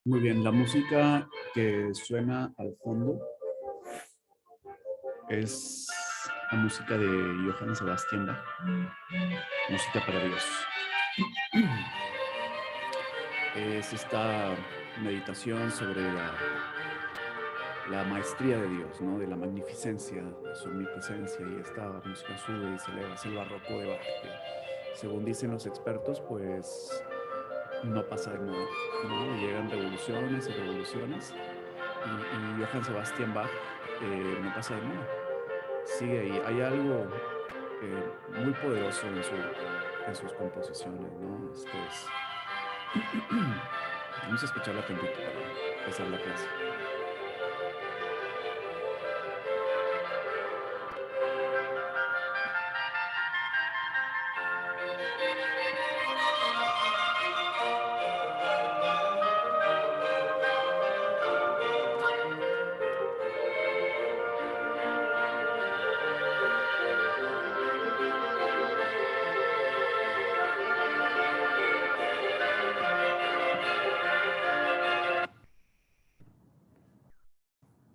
Muy bien, la música que suena al fondo es la música de Johann Sebastian Bach, música para Dios. Es esta meditación sobre la maestría de Dios, ¿no? De la magnificencia, de su omnipresencia, y esta música sube y se eleva, es el barroco de Bach, que, según dicen los expertos, pues no pasa de moda, ¿no? Llegan revoluciones y revoluciones, y Johann Sebastian Bach no pasa de moda, sigue ahí. Hay algo muy poderoso en sus composiciones, ¿no? Vamos a escucharla tantito para empezar la clase.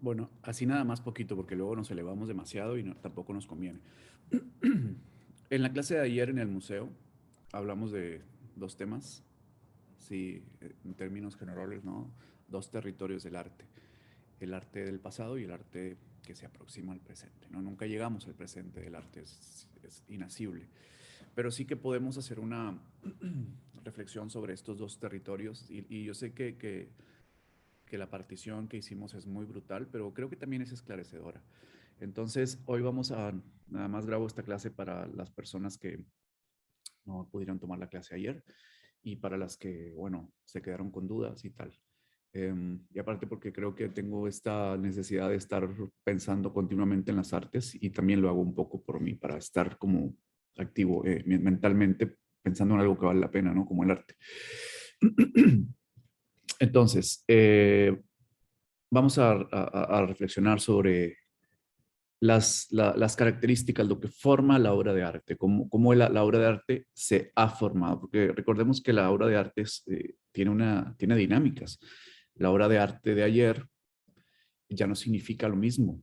Bueno, así nada más poquito, porque luego nos elevamos demasiado y tampoco nos conviene. En la clase de ayer en el museo hablamos de dos temas, sí, en términos generales, ¿no? Dos territorios del arte: el arte del pasado y el arte que se aproxima al presente, ¿no? Nunca llegamos al presente del arte, es inacible, pero sí que podemos hacer una reflexión sobre estos dos territorios, y yo sé que la partición que hicimos es muy brutal, pero creo que también es esclarecedora. Entonces, hoy nada más grabo esta clase para las personas que no pudieron tomar la clase ayer y para las que, bueno, se quedaron con dudas y tal. Y aparte porque creo que tengo esta necesidad de estar pensando continuamente en las artes, y también lo hago un poco por mí, para estar como activo mentalmente, pensando en algo que vale la pena, ¿no? Como el arte. Entonces, vamos a reflexionar sobre las características, lo que forma la obra de arte, cómo la obra de arte se ha formado, porque recordemos que la obra de arte tiene dinámicas. La obra de arte de ayer ya no significa lo mismo.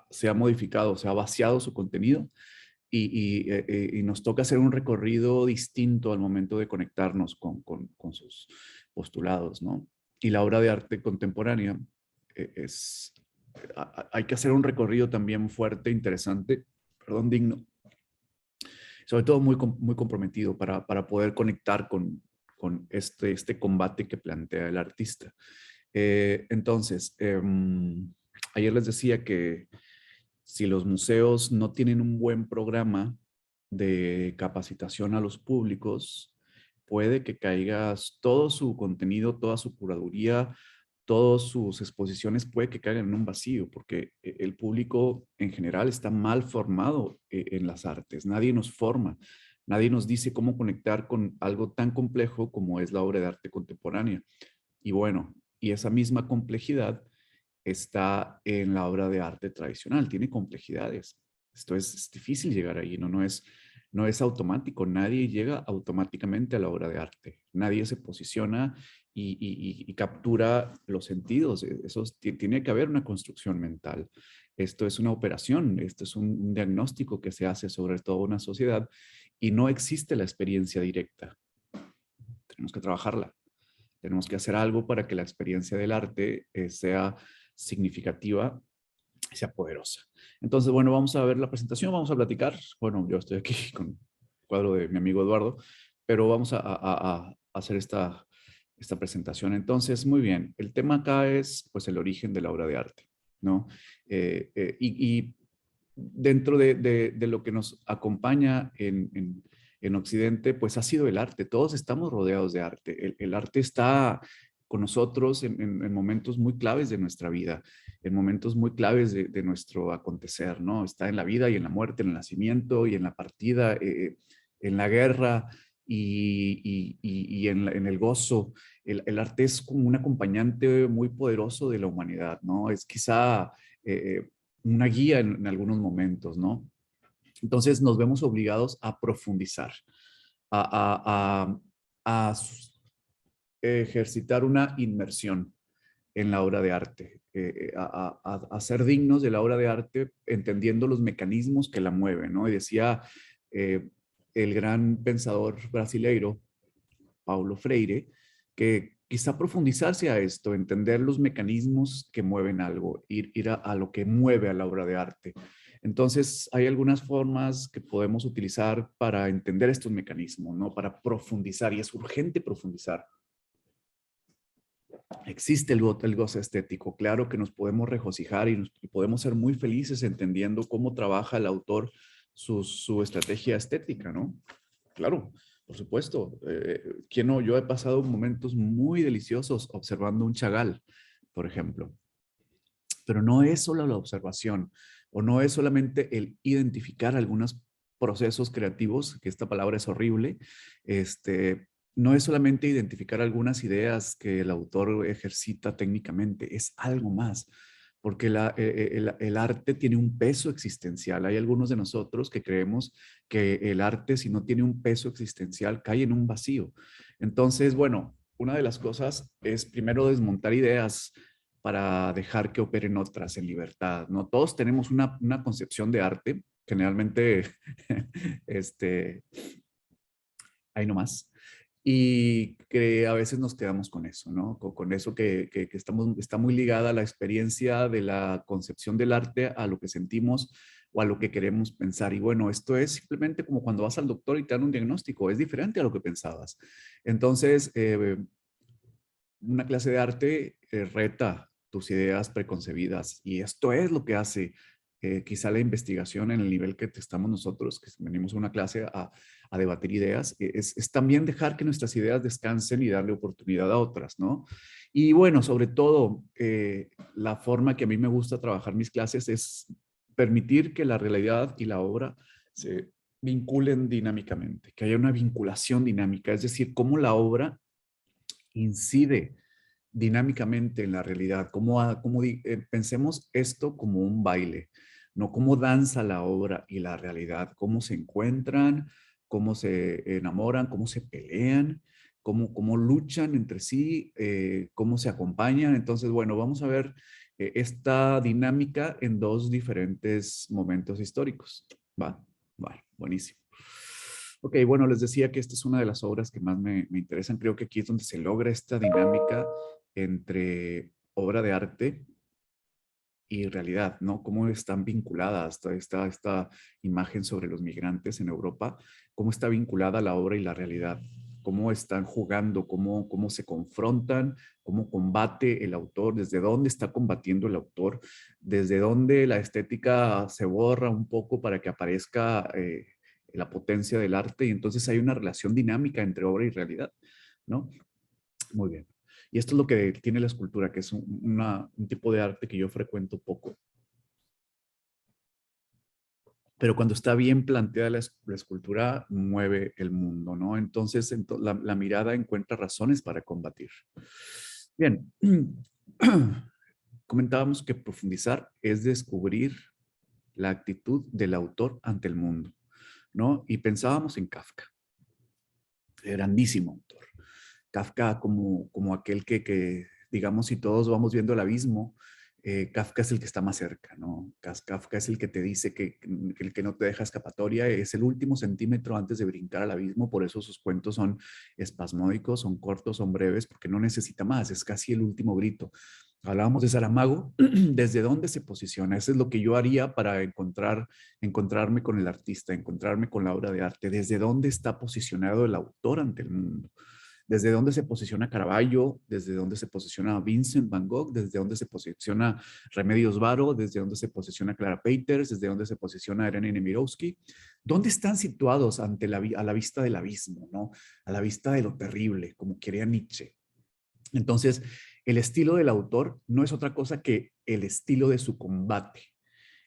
Se ha modificado, se ha vaciado su contenido, y nos toca hacer un recorrido distinto al momento de conectarnos con sus postulados, ¿no? Y la obra de arte contemporánea hay que hacer un recorrido también fuerte, interesante, perdón, digno, sobre todo muy comprometido para poder conectar con este combate que plantea el artista. Entonces, ayer les decía que si los museos no tienen un buen programa de capacitación a los públicos, puede que caiga todo su contenido, toda su curaduría, todas sus exposiciones, puede que caigan en un vacío, porque el público en general está mal formado en las artes. Nadie nos forma, nadie nos dice cómo conectar con algo tan complejo como es la obra de arte contemporánea. Y bueno, y esa misma complejidad está en la obra de arte tradicional, tiene complejidades. Esto es difícil llegar ahí, no es automático, nadie llega automáticamente a la obra de arte, nadie se posiciona y captura los sentidos. Tiene que haber una construcción mental. Esto es una operación, esto es un diagnóstico que se hace sobre toda una sociedad, y no existe la experiencia directa. Tenemos que trabajarla. Tenemos que hacer algo para que la experiencia del arte sea significativa y sea poderosa. Entonces, bueno, vamos a ver la presentación, vamos a platicar. Bueno, yo estoy aquí con el cuadro de mi amigo Eduardo, pero vamos a hacer esta presentación. Entonces, muy bien, el tema acá es pues el origen de la obra de arte, ¿no? Y dentro de lo que nos acompaña en Occidente, pues ha sido el arte. Todos estamos rodeados de arte. El arte está con nosotros en momentos muy claves de nuestra vida, en momentos muy claves de nuestro acontecer, ¿no? Está en la vida y en la muerte, en el nacimiento y en la partida, en la guerra y en el gozo. El arte es como un acompañante muy poderoso de la humanidad, ¿no? Es quizá una guía en algunos momentos, ¿no? Entonces nos vemos obligados a profundizar, a, a, a, ejercitar una inmersión en la obra de arte, a ser dignos de la obra de arte, entendiendo los mecanismos que la mueven, ¿no? Y decía eh, el gran pensador brasileiro, Paulo Freire, que quizá profundizarse a esto, entender los mecanismos que mueven algo, ir a lo que mueve a la obra de arte. Entonces, hay algunas formas que podemos utilizar para entender estos mecanismos, ¿no? Para profundizar, y es urgente profundizar. Existe el goce estético, claro que nos podemos regocijar y podemos ser muy felices entendiendo cómo trabaja el autor su estrategia estética, ¿no? Claro, por supuesto. ¿Quién no? Yo he pasado momentos muy deliciosos observando un Chagall, por ejemplo. Pero no es solo la observación o no es solamente el identificar algunos procesos creativos, que esta palabra es horrible, no es solamente identificar algunas ideas que el autor ejercita técnicamente, es algo más, porque el arte tiene un peso existencial. Hay algunos de nosotros que creemos que el arte, si no tiene un peso existencial, cae en un vacío. Entonces, bueno, una de las cosas es primero desmontar ideas para dejar que operen otras en libertad, ¿no? Todos tenemos una concepción de arte, generalmente, este, ahí nomás, y que a veces nos quedamos con eso, ¿no? Con eso que está muy ligada a la experiencia de la concepción del arte, a lo que sentimos o a lo que queremos pensar. Y bueno, esto es simplemente como cuando vas al doctor y te dan un diagnóstico, es diferente a lo que pensabas. Entonces, una clase de arte reta tus ideas preconcebidas y esto es lo que hace quizá la investigación en el nivel que estamos nosotros, que venimos a una clase a debatir ideas, es también dejar que nuestras ideas descansen y darle oportunidad a otras, ¿no? Y bueno, sobre todo, la forma que a mí me gusta trabajar mis clases es permitir que la realidad y la obra se vinculen dinámicamente, que haya una vinculación dinámica, es decir, cómo la obra incide dinámicamente en la realidad, pensemos esto como un baile, no cómo danza la obra y la realidad, cómo se encuentran, cómo se enamoran, cómo se pelean, cómo luchan entre sí, cómo se acompañan. Entonces, bueno, vamos a ver esta dinámica en dos diferentes momentos históricos. ¿Va? Vale, buenísimo. Ok, bueno, les decía que esta es una de las obras que más me interesan. Creo que aquí es donde se logra esta dinámica entre obra de arte y realidad, ¿no? Cómo están vinculadas esta imagen sobre los migrantes en Europa, cómo está vinculada la obra y la realidad, cómo están jugando, cómo se confrontan, cómo combate el autor, desde dónde está combatiendo el autor, desde dónde la estética se borra un poco para que aparezca la potencia del arte y entonces hay una relación dinámica entre obra y realidad, ¿no? Muy bien. Y esto es lo que tiene la escultura, que es un tipo de arte que yo frecuento poco. Pero cuando está bien planteada la escultura, mueve el mundo, ¿no? Entonces, la mirada encuentra razones para combatir. Bien. Comentábamos que profundizar es descubrir la actitud del autor ante el mundo, ¿no? Y pensábamos en Kafka, grandísimo autor. Kafka como aquel digamos, si todos vamos viendo el abismo, Kafka es el que está más cerca, ¿no? Kafka es el que te dice el que no te deja escapatoria, es el último centímetro antes de brincar al abismo, por eso sus cuentos son espasmódicos, son cortos, son breves, porque no necesita más, es casi el último grito. Hablábamos de Saramago, ¿desde dónde se posiciona? Eso es lo que yo haría para encontrarme con el artista, encontrarme con la obra de arte, desde dónde está posicionado el autor ante el mundo, desde dónde se posiciona Caravaggio, desde dónde se posiciona Vincent Van Gogh, desde dónde se posiciona Remedios Varo, desde dónde se posiciona Clara Peters, desde dónde se posiciona Irene Nemirovsky, dónde están situados a la vista del abismo, ¿no? A la vista de lo terrible, como quería Nietzsche. Entonces, el estilo del autor no es otra cosa que el estilo de su combate.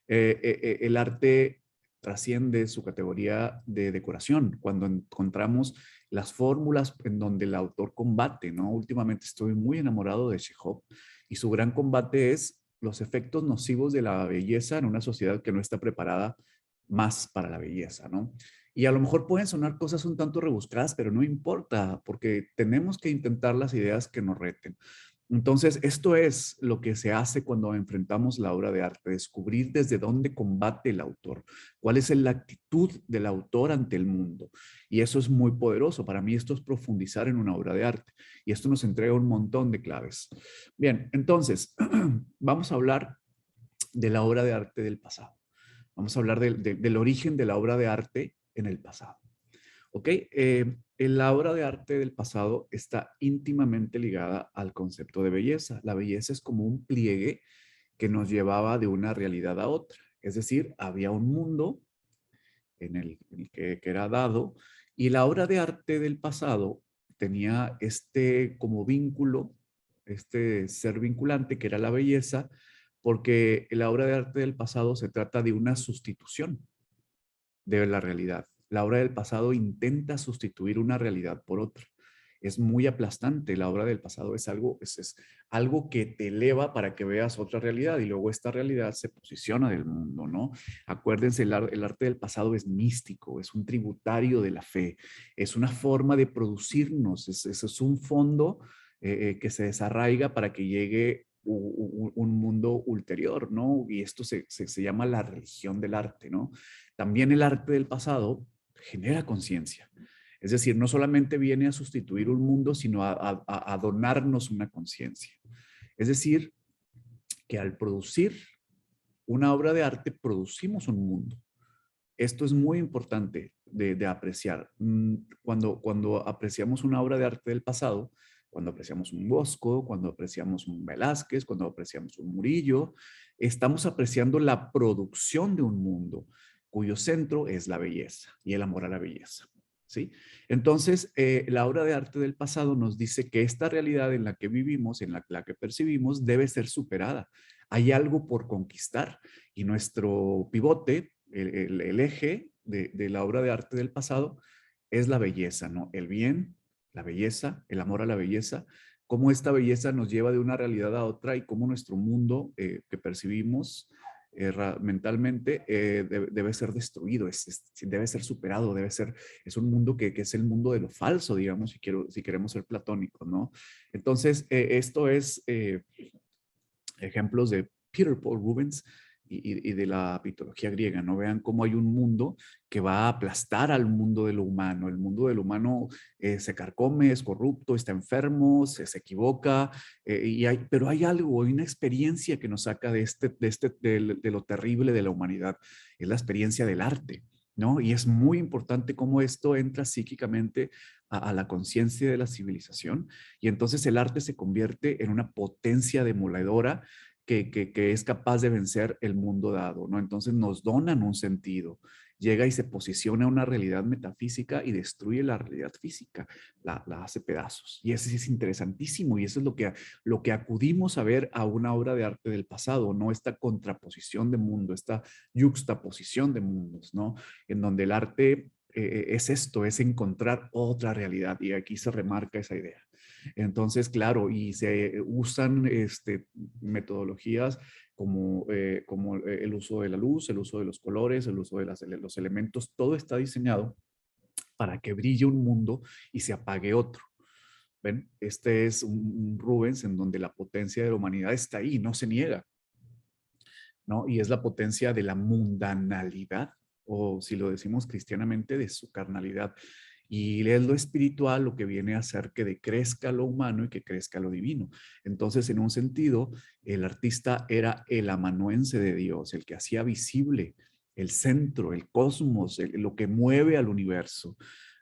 El arte trasciende su categoría de decoración cuando encontramos las fórmulas en donde el autor combate, ¿no? Últimamente estoy muy enamorado de Chekhov y su gran combate es los efectos nocivos de la belleza en una sociedad que no está preparada más para la belleza, ¿no? Y a lo mejor pueden sonar cosas un tanto rebuscadas, pero no importa, porque tenemos que intentar las ideas que nos reten. Entonces, esto es lo que se hace cuando enfrentamos la obra de arte, descubrir desde dónde combate el autor, cuál es la actitud del autor ante el mundo. Y eso es muy poderoso. Para mí esto es profundizar en una obra de arte. Y esto nos entrega un montón de claves. Bien, entonces, vamos a hablar de la obra de arte del pasado. Vamos a hablar del origen de la obra de arte en el pasado. ¿Ok? La obra de arte del pasado está íntimamente ligada al concepto de belleza. La belleza es como un pliegue que nos llevaba de una realidad a otra. Es decir, había un mundo que era dado y la obra de arte del pasado tenía este como vínculo, este ser vinculante que era la belleza, porque la obra de arte del pasado se trata de una sustitución de la realidad. La obra del pasado intenta sustituir una realidad por otra. Es muy aplastante. La obra del pasado es algo que te eleva para que veas otra realidad y luego esta realidad se posiciona del mundo, ¿no? Acuérdense, el arte del pasado es místico, es un tributario de la fe, es una forma de producirnos, es un fondo que se desarraiga para que llegue un mundo ulterior, ¿no? Y esto se llama la religión del arte, ¿no? También el arte del pasado genera conciencia. Es decir, no solamente viene a sustituir un mundo, sino a donarnos una conciencia. Es decir, que al producir una obra de arte, producimos un mundo. Esto es muy importante de apreciar. Cuando apreciamos una obra de arte del pasado, cuando apreciamos un Bosco, cuando apreciamos un Velázquez, cuando apreciamos un Murillo, estamos apreciando la producción de un mundo cuyo centro es la belleza y el amor a la belleza. ¿Sí? Entonces, la obra de arte del pasado nos dice que esta realidad en la que vivimos, en la que percibimos, debe ser superada. Hay algo por conquistar y nuestro pivote, el eje de la obra de arte del pasado es la belleza, ¿no? El bien, la belleza, el amor a la belleza, cómo esta belleza nos lleva de una realidad a otra y cómo nuestro mundo que percibimos mentalmente debe ser destruido, debe ser superado, es un mundo que es el mundo de lo falso, digamos, si queremos ser platónicos, ¿no? Entonces, esto es ejemplos de Peter Paul Rubens y de la mitología griega, ¿no? Vean cómo hay un mundo que va a aplastar al mundo de lo humano. El mundo de lo humano se carcome, es corrupto, está enfermo, se equivoca, pero hay algo, hay una experiencia que nos saca de lo terrible de la humanidad. Es la experiencia del arte, ¿no? Y es muy importante cómo esto entra psíquicamente a la conciencia de la civilización y entonces el arte se convierte en una potencia demoledora que es capaz de vencer el mundo dado, ¿no? Entonces nos donan un sentido, llega y se posiciona una realidad metafísica y destruye la realidad física, la hace pedazos. Y eso es interesantísimo y eso es lo que acudimos a ver a una obra de arte del pasado, ¿no? Esta contraposición de mundo, esta yuxtaposición de mundos, ¿no? En donde el arte es esto, es encontrar otra realidad y aquí se remarca esa idea. Entonces, claro, y se usan metodologías como el uso de la luz, el uso de los colores, el uso de los elementos, todo está diseñado para que brille un mundo y se apague otro. ¿Ven? Este es un Rubens en donde la potencia de la humanidad está ahí, no se niega, ¿no? Y es la potencia de la mundanalidad, o si lo decimos cristianamente, de su carnalidad. Y es lo espiritual lo que viene a hacer que decrezca lo humano y que crezca lo divino. Entonces, en un sentido, el artista era el amanuense de Dios, el que hacía visible el centro, el cosmos, lo que mueve al universo.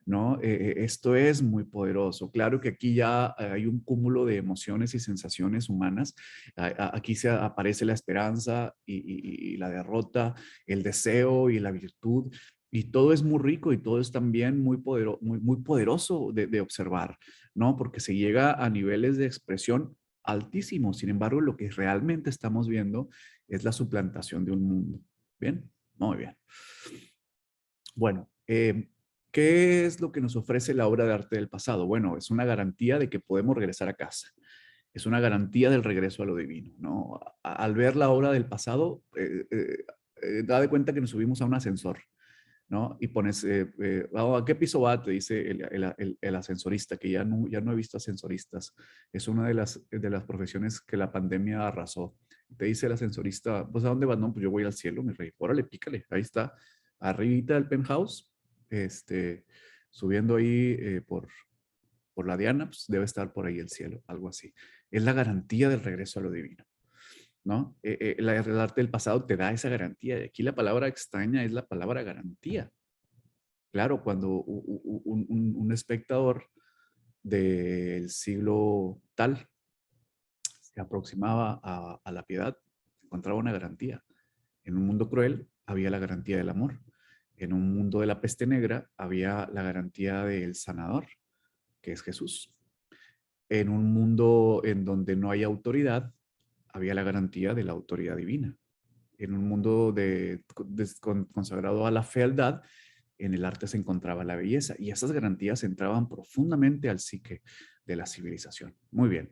¿No? Esto es muy poderoso. Claro que aquí ya hay un cúmulo de emociones y sensaciones humanas. Aquí se aparece la esperanza y la derrota, el deseo y la virtud, y todo es muy rico y todo es también muy poderoso de observar, ¿no? Porque se llega a niveles de expresión altísimos. Sin embargo, lo que realmente estamos viendo es la suplantación de un mundo. ¿Bien? Muy bien. Bueno, ¿qué es lo que nos ofrece la obra de arte del pasado? Bueno, es una garantía de que podemos regresar a casa. Es una garantía del regreso a lo divino, ¿no? Al ver la obra del pasado, da de cuenta que nos subimos a un ascensor, ¿no? Y pones, ¿a qué piso va? Te dice el ascensorista, que ya no he visto ascensoristas. Es una de las profesiones que la pandemia arrasó. Te dice el ascensorista, pues ¿a dónde vas? No, pues yo voy al cielo, mi rey. Órale, pícale. Ahí está, arribita del penthouse, subiendo ahí por la Diana, pues debe estar por ahí el cielo, algo así. Es la garantía del regreso a lo divino, ¿no? El arte del pasado te da esa garantía. Y aquí la palabra extraña es la palabra garantía. Claro, cuando un espectador del siglo tal se aproximaba a la piedad, encontraba una garantía. En un mundo cruel había la garantía del amor. En un mundo de la peste negra había la garantía del sanador, que es Jesús. En un mundo en donde no hay autoridad, había la garantía de la autoridad divina. En un mundo consagrado a la fealdad, en el arte se encontraba la belleza y esas garantías entraban profundamente al psique de la civilización. Muy bien.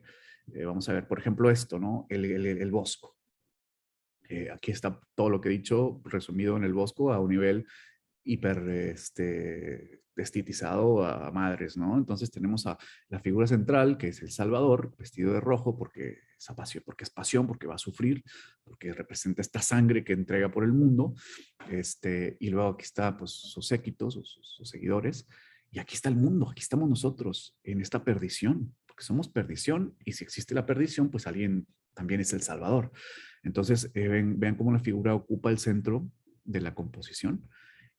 Vamos a ver, por ejemplo, esto, ¿no? El Bosco. Aquí está todo lo que he dicho resumido en el Bosco a un nivel hiper estetizado a madres, ¿no? Entonces tenemos a la figura central, que es el Salvador, vestido de rojo porque es pasión, porque va a sufrir, porque representa esta sangre que entrega por el mundo, y luego aquí está pues sus séquitos, sus seguidores, y aquí está el mundo, aquí estamos nosotros en esta perdición, porque somos perdición, y si existe la perdición, pues alguien también es el Salvador. Entonces, vean cómo la figura ocupa el centro de la composición.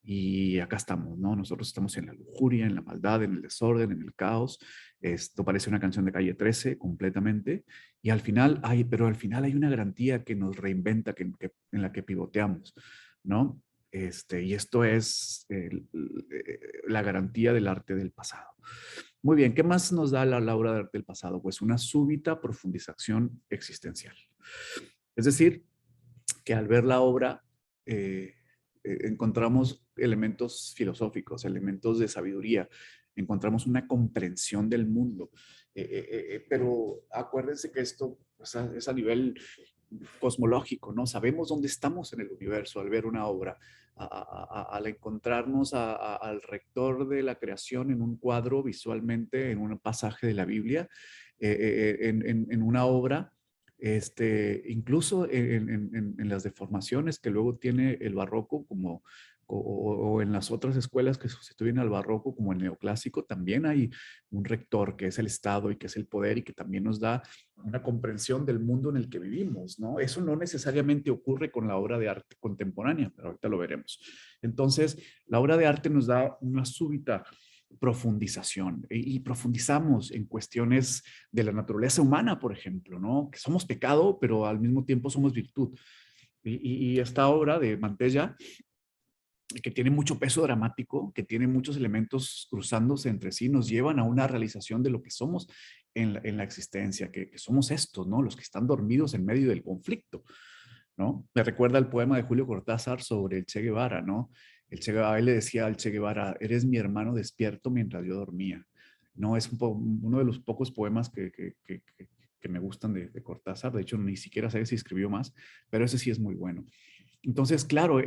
Y acá estamos, ¿no? Nosotros estamos en la lujuria, en la maldad, en el desorden, en el caos. Esto parece una canción de Calle 13 completamente. Y al final pero al final hay una garantía que nos reinventa, en la que pivoteamos, ¿no? Y esto es la garantía del arte del pasado. Muy bien, ¿qué más nos da la obra de arte del pasado? Pues una súbita profundización existencial. Es decir, que al ver la obra encontramos elementos filosóficos, elementos de sabiduría, encontramos una comprensión del mundo. Pero acuérdense que esto es a nivel cosmológico, ¿no? Sabemos dónde estamos en el universo al ver una obra, al encontrarnos al rector de la creación en un cuadro visualmente, en un pasaje de la Biblia, en una obra incluso en las deformaciones que luego tiene el barroco, o en las otras escuelas que sustituyen al barroco, como el neoclásico, también hay un rector que es el Estado y que es el poder y que también nos da una comprensión del mundo en el que vivimos, ¿no? Eso no necesariamente ocurre con la obra de arte contemporánea, pero ahorita lo veremos. Entonces, la obra de arte nos da una súbita profundización y profundizamos en cuestiones de la naturaleza humana, por ejemplo, ¿no? Que somos pecado, pero al mismo tiempo somos virtud. Y esta obra de Mantella, que tiene mucho peso dramático, que tiene muchos elementos cruzándose entre sí, nos llevan a una realización de lo que somos en la existencia, que somos estos, ¿no? Los que están dormidos en medio del conflicto, ¿no? Me recuerda el poema de Julio Cortázar sobre el Che Guevara, ¿no? El Che Guevara, él le decía al Che Guevara, eres mi hermano despierto mientras yo dormía. No, es uno de los pocos poemas que me gustan de Cortázar. De hecho, ni siquiera sé si escribió más, pero ese sí es muy bueno. Entonces, claro,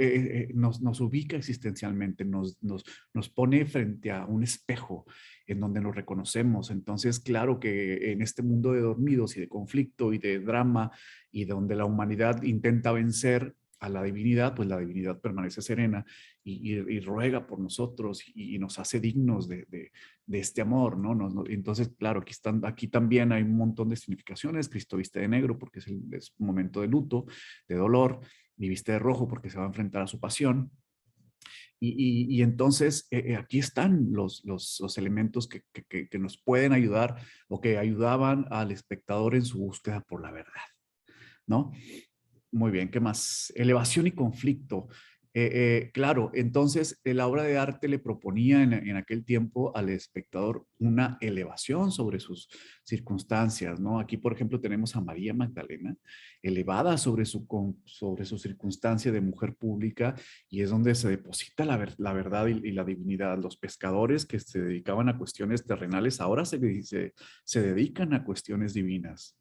nos ubica existencialmente, nos pone frente a un espejo en donde nos reconocemos. Entonces, claro que en este mundo de dormidos y de conflicto y de drama y donde la humanidad intenta vencer a la divinidad, pues la divinidad permanece serena y ruega por nosotros y nos hace dignos de este amor, ¿no? Entonces, claro, aquí también hay un montón de significaciones. Cristo viste de negro porque es un momento de luto, de dolor, y viste de rojo porque se va a enfrentar a su pasión. Y entonces aquí están los elementos que nos pueden ayudar o que ayudaban al espectador en su búsqueda por la verdad, ¿no? Muy bien, ¿qué más? Elevación y conflicto. Claro, entonces la obra de arte le proponía en aquel tiempo al espectador una elevación sobre sus circunstancias, ¿no? Aquí, por ejemplo, tenemos a María Magdalena, elevada sobre su circunstancia de mujer pública, y es donde se deposita la verdad y la divinidad. Los pescadores que se dedicaban a cuestiones terrenales ahora se dedican a cuestiones divinas,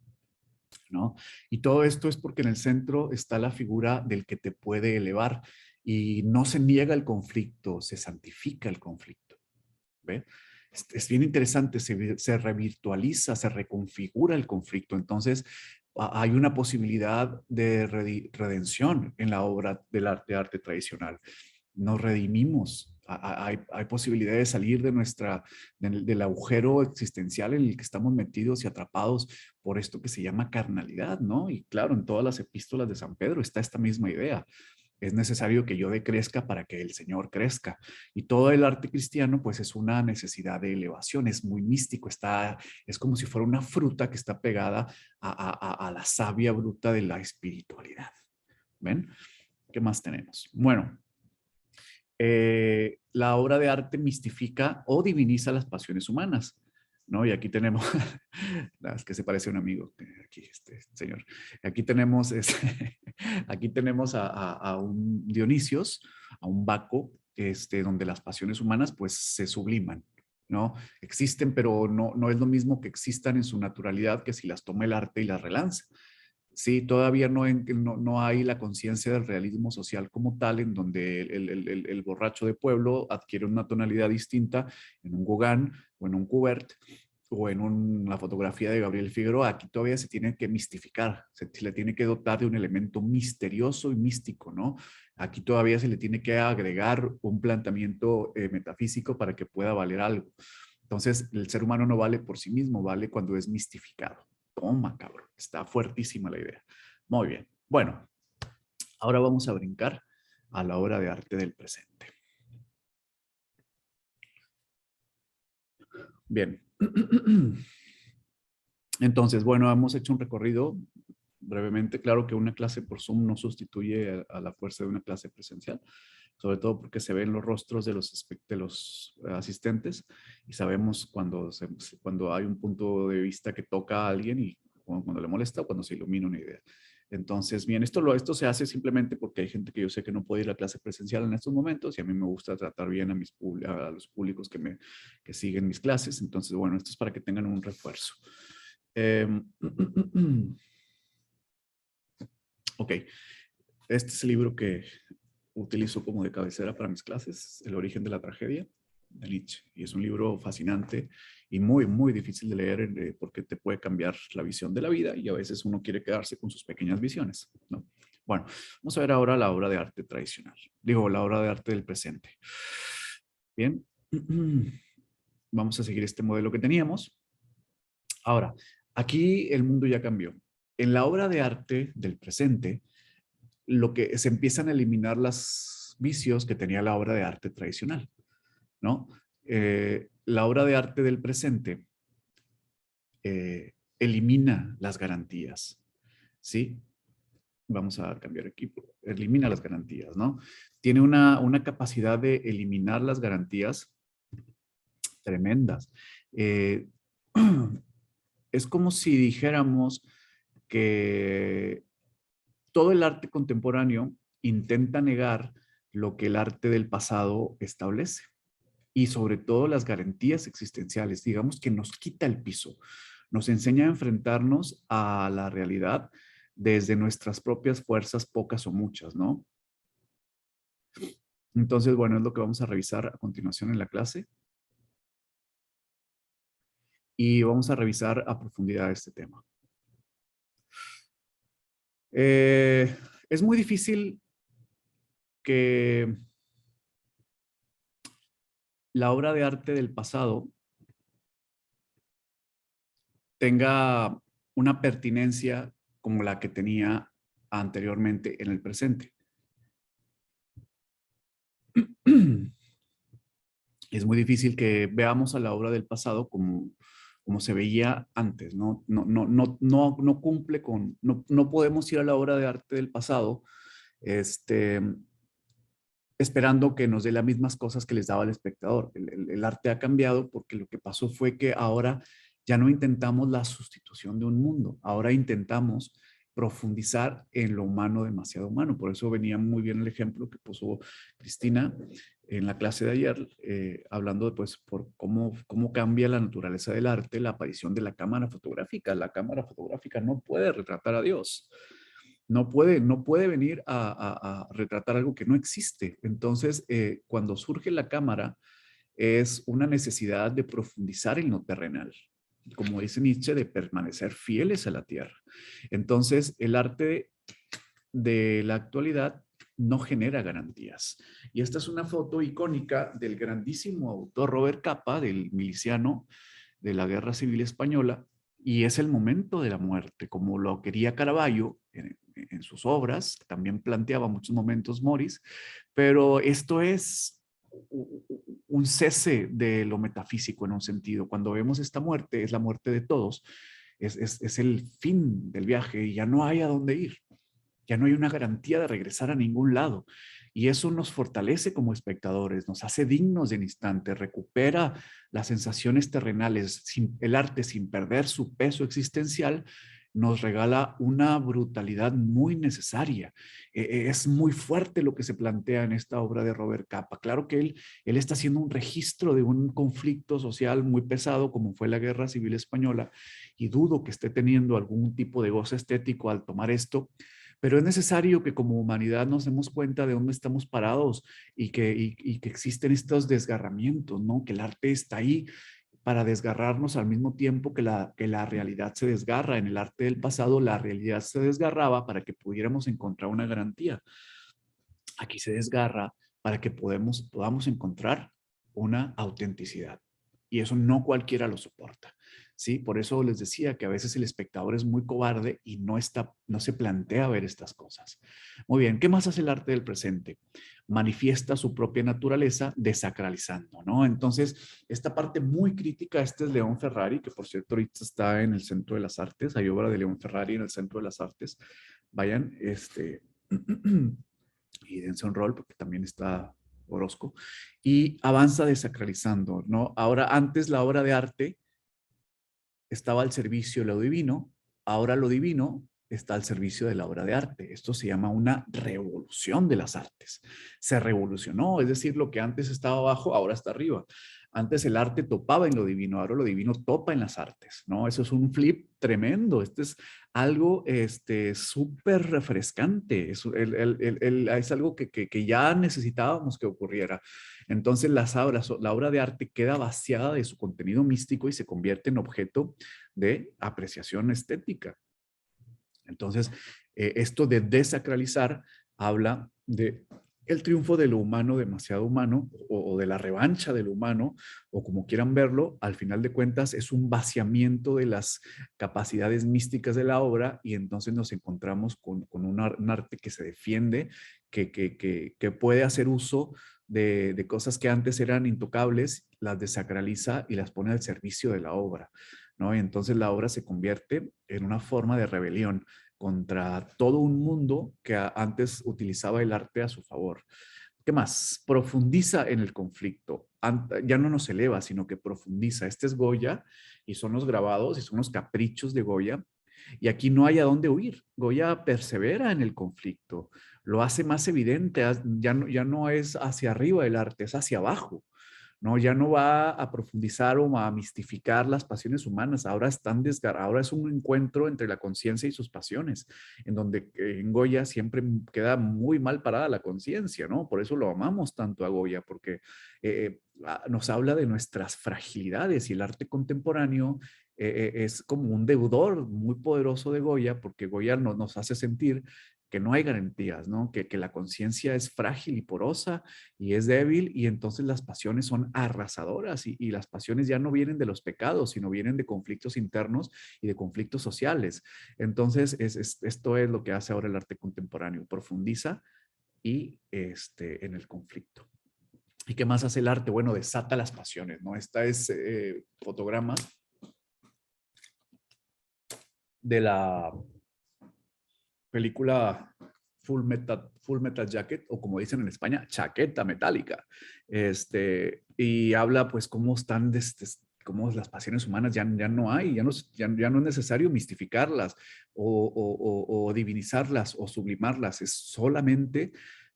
¿no? Y todo esto es porque en el centro está la figura del que te puede elevar. y no se niega el conflicto, se santifica el conflicto. ¿Ve? Es bien interesante, se revirtualiza, se reconfigura el conflicto. Entonces, hay una posibilidad de redención en la obra del arte tradicional. Nos redimimos. Hay posibilidad de salir de del agujero existencial en el que estamos metidos y atrapados por esto que se llama carnalidad, ¿no? Y claro, en todas las epístolas de San Pedro está esta misma idea. Es necesario que yo decrezca para que el Señor crezca. Y todo el arte cristiano, pues es una necesidad de elevación, es muy místico, es como si fuera una fruta que está pegada a la savia bruta de la espiritualidad. ¿Ven? ¿Qué más tenemos? Bueno, la obra de arte mistifica o diviniza las pasiones humanas, ¿no? Y aquí tenemos, es que se parece a un amigo, aquí este señor. Aquí tenemos, aquí tenemos a un Dionisios, a un Baco, donde las pasiones humanas pues se subliman, ¿no? Existen, pero no es lo mismo que existan en su naturalidad que si las toma el arte y las relanza. Sí, todavía no hay la conciencia del realismo social como tal, en donde el borracho de pueblo adquiere una tonalidad distinta en un Gauguin o en un Courbet o en la fotografía de Gabriel Figueroa. Aquí todavía se tiene que mistificar, se le tiene que dotar de un elemento misterioso y místico, ¿no? Aquí todavía se le tiene que agregar un planteamiento metafísico para que pueda valer algo. Entonces, el ser humano no vale por sí mismo, vale cuando es mistificado. Toma, cabrón. Está fuertísima la idea. Muy bien. Bueno, ahora vamos a brincar a la obra de arte del presente. Bien. Entonces, bueno, hemos hecho un recorrido brevemente. Claro que una clase por Zoom no sustituye a la fuerza de una clase presencial, sobre todo porque se ven los rostros de los asistentes y sabemos cuando hay un punto de vista que toca a alguien y cuando le molesta o cuando se ilumina una idea. Entonces, bien, esto se hace simplemente porque hay gente que yo sé que no puede ir a clase presencial en estos momentos y a mí me gusta tratar bien a los públicos que siguen mis clases. Entonces, bueno, esto es para que tengan un refuerzo. Ok, este es el libro que utilizo como de cabecera para mis clases, El origen de la tragedia, de Nietzsche. Y es un libro fascinante y muy, muy difícil de leer porque te puede cambiar la visión de la vida y a veces uno quiere quedarse con sus pequeñas visiones, ¿no? Bueno, vamos a ver ahora la obra de arte tradicional. Digo, la obra de arte del presente. Bien. Vamos a seguir este modelo que teníamos. Ahora, aquí el mundo ya cambió. En la obra de arte del presente, lo que se empiezan a eliminar los vicios que tenía la obra de arte tradicional, ¿no? La obra de arte del presente elimina las garantías, ¿sí? Vamos a cambiar aquí, elimina las garantías, ¿no? Tiene una capacidad de eliminar las garantías tremendas. Eh, es como si dijéramos que todo el arte contemporáneo intenta negar lo que el arte del pasado establece y sobre todo las garantías existenciales. Digamos que nos quita el piso, nos enseña a enfrentarnos a la realidad desde nuestras propias fuerzas, pocas o muchas, ¿no? Entonces, bueno, es lo que vamos a revisar a continuación en la clase y vamos a revisar a profundidad este tema. Es muy difícil que la obra de arte del pasado tenga una pertinencia como la que tenía anteriormente en el presente. Es muy difícil que veamos a la obra del pasado como se veía antes, no cumple no podemos ir a la obra de arte del pasado esperando que nos dé las mismas cosas que les daba al espectador. El arte ha cambiado porque lo que pasó fue que ahora ya no intentamos la sustitución de un mundo, ahora intentamos profundizar en lo humano, demasiado humano. Por eso venía muy bien el ejemplo que puso Cristina en la clase de ayer, hablando de pues, por cómo cambia la naturaleza del arte, la aparición de la cámara fotográfica. La cámara fotográfica no puede retratar a Dios. no puede venir a retratar algo que no existe. Entonces, cuando surge la cámara, es una necesidad de profundizar en lo terrenal, como dice Nietzsche, de permanecer fieles a la tierra. Entonces, el arte de la actualidad no genera garantías. Y esta es una foto icónica del grandísimo autor Robert Capa, del miliciano de la Guerra Civil Española, y es el momento de la muerte, como lo quería Caravaggio en sus obras, también planteaba muchos momentos Morris, pero esto es un cese de lo metafísico en un sentido. Cuando vemos esta muerte, es la muerte de todos, es el fin del viaje y ya no hay a dónde ir, ya no hay una garantía de regresar a ningún lado. Y eso nos fortalece como espectadores, nos hace dignos del instante, recupera las sensaciones terrenales. El arte, sin perder su peso existencial, nos regala una brutalidad muy necesaria. Es muy fuerte lo que se plantea en esta obra de Robert Capa. Claro que él está haciendo un registro de un conflicto social muy pesado como fue la Guerra Civil Española, y dudo que esté teniendo algún tipo de gozo estético al tomar esto, pero es necesario que como humanidad nos demos cuenta de dónde estamos parados y que existen estos desgarramientos, ¿no? Que el arte está ahí para desgarrarnos al mismo tiempo que la realidad se desgarra. En el arte del pasado, la realidad se desgarraba para que pudiéramos encontrar una garantía. Aquí se desgarra para que podamos encontrar una autenticidad. Y eso no cualquiera lo soporta. ¿Sí? Por eso les decía que a veces el espectador es muy cobarde y no se plantea ver estas cosas. Muy bien, ¿qué más hace el arte del presente? Manifiesta su propia naturaleza desacralizando, ¿no? Entonces, esta parte muy crítica, este es León Ferrari, que por cierto ahorita está en el Centro de las Artes, hay obra de León Ferrari en el Centro de las Artes. Vayan, y dense un rol porque también está Orozco, y avanza desacralizando, ¿no? Ahora, antes la obra de arte estaba al servicio de lo divino, ahora lo divino está al servicio de la obra de arte. Esto se llama una revolución de las artes. Se revolucionó, es decir, lo que antes estaba abajo, ahora está arriba. Antes el arte topaba en lo divino, ahora lo divino topa en las artes, ¿no? Eso es un flip tremendo. Este es algo súper refrescante. Es algo que ya necesitábamos que ocurriera. Entonces la obra de arte queda vaciada de su contenido místico y se convierte en objeto de apreciación estética. Entonces, esto de desacralizar habla de el triunfo de lo humano demasiado humano o de la revancha de lo humano o como quieran verlo, al final de cuentas es un vaciamiento de las capacidades místicas de la obra y entonces nos encontramos con un arte que se defiende, que puede hacer uso de cosas que antes eran intocables, las desacraliza y las pone al servicio de la obra, ¿no? Y entonces la obra se convierte en una forma de rebelión contra todo un mundo que antes utilizaba el arte a su favor. ¿Qué más? Profundiza en el conflicto. Ya no nos eleva, sino que profundiza. Este es Goya y son los grabados y son los caprichos de Goya. Y aquí no hay a dónde huir. Goya persevera en el conflicto, lo hace más evidente. Ya no es hacia arriba el arte, es hacia abajo. ¿No? Ya no va a profundizar o a mistificar las pasiones humanas, ahora es un encuentro entre la conciencia y sus pasiones, en donde en Goya siempre queda muy mal parada la conciencia, ¿no? Por eso lo amamos tanto a Goya, porque nos habla de nuestras fragilidades y el arte contemporáneo es como un deudor muy poderoso de Goya, porque Goya nos hace sentir que no hay garantías, ¿no? Que la conciencia es frágil y porosa y es débil y entonces las pasiones son arrasadoras y las pasiones ya no vienen de los pecados, sino vienen de conflictos internos y de conflictos sociales. Entonces, esto es lo que hace ahora el arte contemporáneo, profundiza y en el conflicto. ¿Y qué más hace el arte? Bueno, desata las pasiones, ¿no? Esta es fotogramas de la película Full Metal Jacket, o como dicen en España, chaqueta metálica. Y habla pues cómo están, cómo las pasiones humanas ya no hay, ya no es necesario mistificarlas o divinizarlas o sublimarlas, es solamente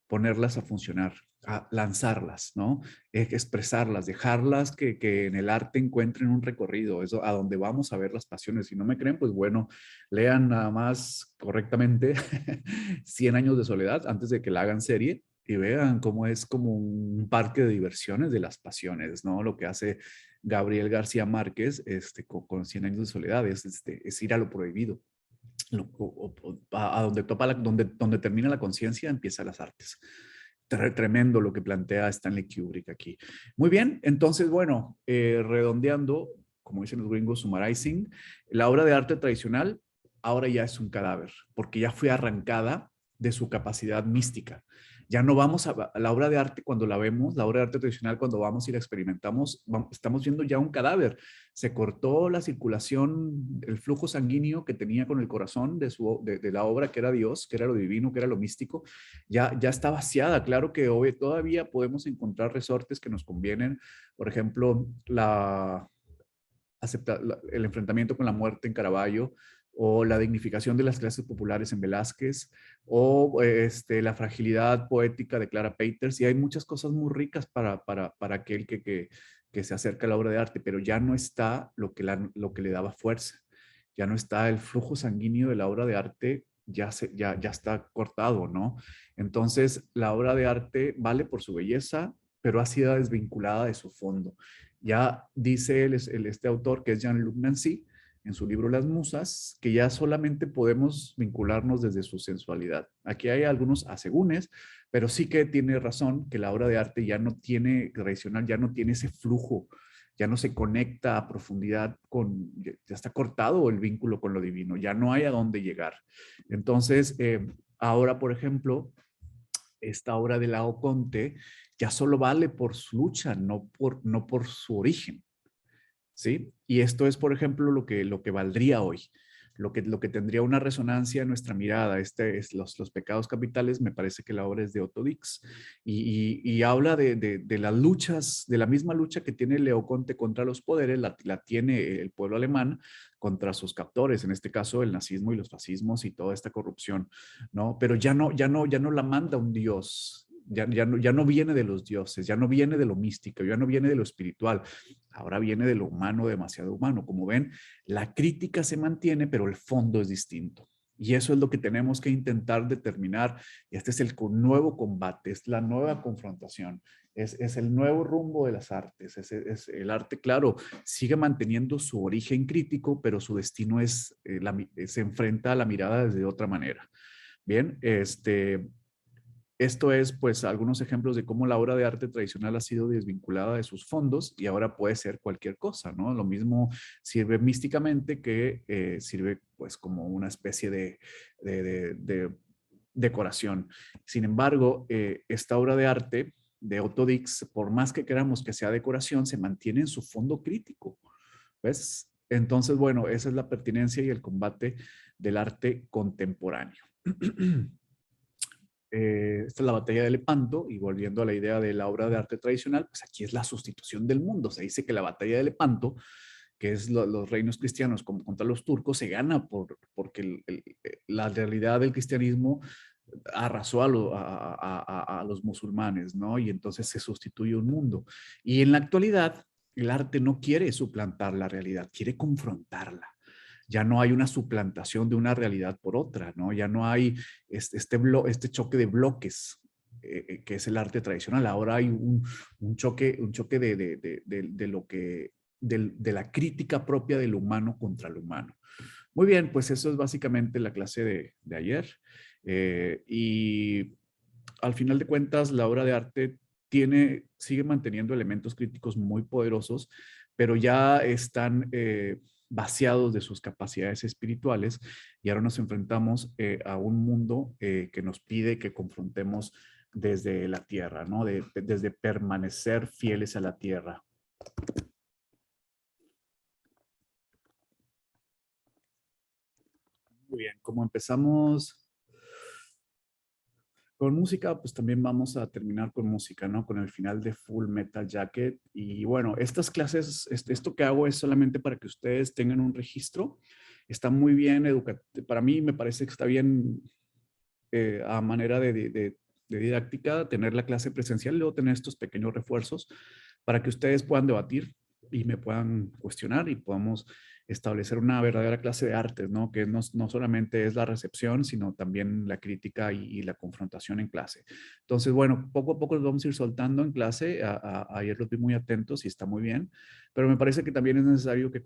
ponerlas a funcionar. a lanzarlas, ¿no? Expresarlas, dejarlas que en el arte encuentren un recorrido, eso a donde vamos a ver las pasiones. Si no me creen, pues bueno, lean nada más correctamente 100 años de soledad antes de que la hagan serie y vean cómo es como un parque de diversiones de las pasiones, ¿no? Lo que hace Gabriel García Márquez con 100 años de soledad es ir a lo prohibido. A donde, donde termina la conciencia, empiezan las artes. Tremendo lo que plantea Stanley Kubrick aquí. Muy bien, entonces, bueno, redondeando, como dicen los gringos, summarizing, la obra de arte tradicional ahora ya es un cadáver, porque ya fue arrancada de su capacidad mística. Ya no vamos a la obra de arte cuando la vemos, la obra de arte tradicional cuando vamos y la experimentamos, estamos viendo ya un cadáver. Se cortó la circulación, el flujo sanguíneo que tenía con el corazón de la obra que era Dios, que era lo divino, que era lo místico, ya está vaciada. Claro que hoy todavía podemos encontrar resortes que nos convienen. Por ejemplo, el enfrentamiento con la muerte en Caravaggio, o la dignificación de las clases populares en Velázquez, o la fragilidad poética de Clara Peters, y hay muchas cosas muy ricas para aquel que se acerca a la obra de arte, pero ya no está lo que le daba fuerza, ya no está el flujo sanguíneo de la obra de arte, ya está cortado, ¿no? Entonces, la obra de arte vale por su belleza, pero ha sido desvinculada de su fondo. Ya dice este autor, que es Jean-Luc Nancy, en su libro Las Musas, que ya solamente podemos vincularnos desde su sensualidad. Aquí hay algunos asegúnes, pero sí que tiene razón que la obra de arte ya no tiene, tradicional, ya no tiene ese flujo, ya no se conecta a profundidad ya está cortado el vínculo con lo divino, ya no hay a dónde llegar. Entonces, ahora, por ejemplo, esta obra de Laoconte ya solo vale por su lucha, no por su origen, ¿sí? Y esto es, por ejemplo, lo que valdría hoy, lo que tendría una resonancia en nuestra mirada. Los pecados capitales, me parece que la obra es de Otto Dix, y habla de las luchas, de la misma lucha que tiene Leoconte contra los poderes, la tiene el pueblo alemán contra sus captores, en este caso el nazismo y los fascismos y toda esta corrupción, ¿no? Pero ya no la manda un dios, ya no viene de los dioses, ya no viene de lo místico, ya no viene de lo espiritual, ahora viene de lo humano, demasiado humano. Como ven, la crítica se mantiene, pero el fondo es distinto. Y eso es lo que tenemos que intentar determinar. Y este es el nuevo combate, es la nueva confrontación, es el nuevo rumbo de las artes. Es el arte, claro, sigue manteniendo su origen crítico, pero su destino se enfrenta a la mirada desde otra manera. Bien, esto es, pues, algunos ejemplos de cómo la obra de arte tradicional ha sido desvinculada de sus fondos y ahora puede ser cualquier cosa, ¿no? Lo mismo sirve místicamente que sirve, pues, como una especie de decoración. Sin embargo, esta obra de arte de Otto Dix, por más que queramos que sea decoración, se mantiene en su fondo crítico, ¿ves? Entonces, bueno, esa es la pertinencia y el combate del arte contemporáneo. Esta es la batalla de Lepanto, y volviendo a la idea de la obra de arte tradicional, pues aquí es la sustitución del mundo. Se dice que la batalla de Lepanto, que es los reinos cristianos como contra los turcos, se gana porque la realidad del cristianismo arrasó a los musulmanes, ¿no? Y entonces se sustituye un mundo. Y en la actualidad, el arte no quiere suplantar la realidad, quiere confrontarla. Ya no hay una suplantación de una realidad por otra, ¿no? Ya no hay este choque de bloques, que es el arte tradicional. Ahora hay un choque de lo que, de la crítica propia del humano contra el humano. Muy bien, pues eso es básicamente la clase de ayer. Y al final de cuentas, la obra de arte sigue manteniendo elementos críticos muy poderosos, pero ya están vaciados de sus capacidades espirituales, y ahora nos enfrentamos a un mundo que nos pide que confrontemos desde la tierra, ¿no? Desde permanecer fieles a la tierra. Muy bien, como empezamos con música, pues también vamos a terminar con música, ¿no? Con el final de Full Metal Jacket. Y bueno, estas clases, esto que hago es solamente para que ustedes tengan un registro. Está muy bien educativo. Para mí me parece que está bien a manera didáctica, tener la clase presencial y luego tener estos pequeños refuerzos para que ustedes puedan debatir y me puedan cuestionar y podamos establecer una verdadera clase de artes, ¿no? Que no solamente es la recepción, sino también la crítica y la confrontación en clase. Entonces, bueno, poco a poco los vamos a ir soltando en clase. Ayer los vi muy atentos y está muy bien, pero me parece que también es necesario que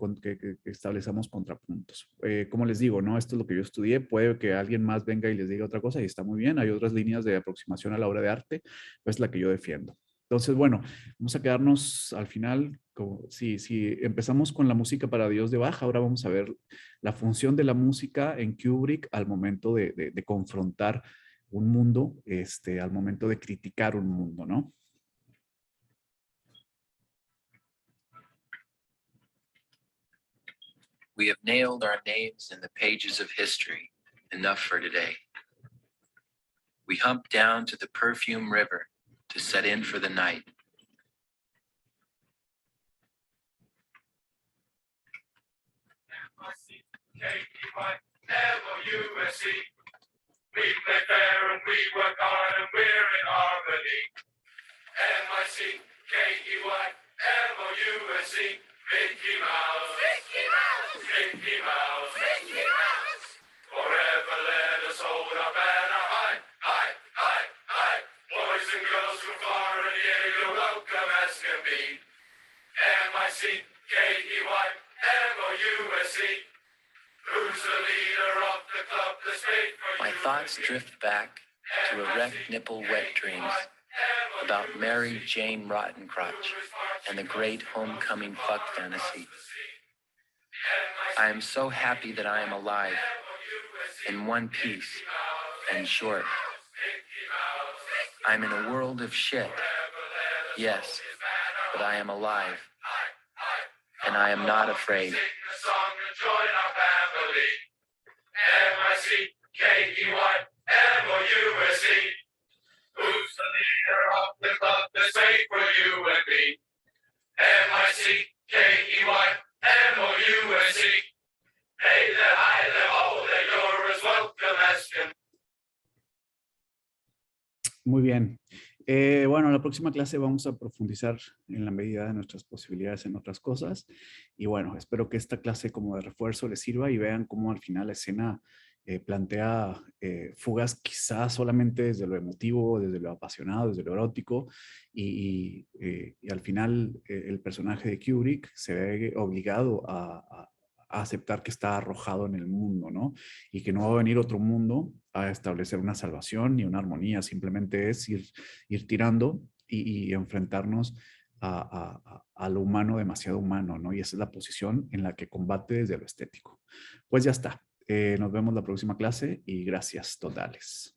establezcamos contrapuntos. Como les digo, ¿no? Esto es lo que yo estudié. Puede que alguien más venga y les diga otra cosa y está muy bien. Hay otras líneas de aproximación a la obra de arte, pues la que yo defiendo. Entonces, bueno, vamos a quedarnos al final, como, si empezamos con la música para Dios de Bach, ahora vamos a ver la función de la música en Kubrick al momento de confrontar un mundo, al momento de criticar un mundo, ¿no? We have nailed our names in the pages of history, enough for today. We hump down to the perfume river to set in for the night. M-I-C-K-E-Y-L-O-U-S-E. We play fair and we work hard and we're in harmony. M-I-C-K-E-Y-L-O-U-S-E. Mickey Mouse. Mickey Mouse. Mickey Mouse. Mickey Mouse. Forever let us hold our banner high, high, high, high. Boys and girls from far and near, you're welcome as can be. M-I-C-K-E-Y-M-O-U-S-E. Who's the leader of the club that's made for you? My thoughts drift back to erect nipple wet dreams about Mary Jane Rottencrotch and the great homecoming fuck fantasy. I am so happy that I am alive, in one piece and short. I'm in a world of shit, yes, but I am alive, and I am not afraid. M-I-C-K-E-Y-M-O-U-S-E. Who's the leader of the club that's made for you and me? M-I-C-K-E-Y-M-O-U-S-E. Hey there, hi there, oh there, you're as welcome as can. Muy bien. Bueno, la próxima clase vamos a profundizar en la medida de nuestras posibilidades en otras cosas. Y bueno, espero que esta clase como de refuerzo les sirva y vean cómo al final la escena plantea fugas quizás solamente desde lo emotivo, desde lo apasionado, desde lo erótico. Y al final el personaje de Kubrick se ve obligado a aceptar que está arrojado en el mundo, ¿no? Y que no va a venir otro mundo a establecer una salvación ni una armonía, simplemente es ir tirando y enfrentarnos a lo humano, demasiado humano, ¿no? Y esa es la posición en la que combate desde lo estético. Pues ya está. Nos vemos la próxima clase y gracias totales.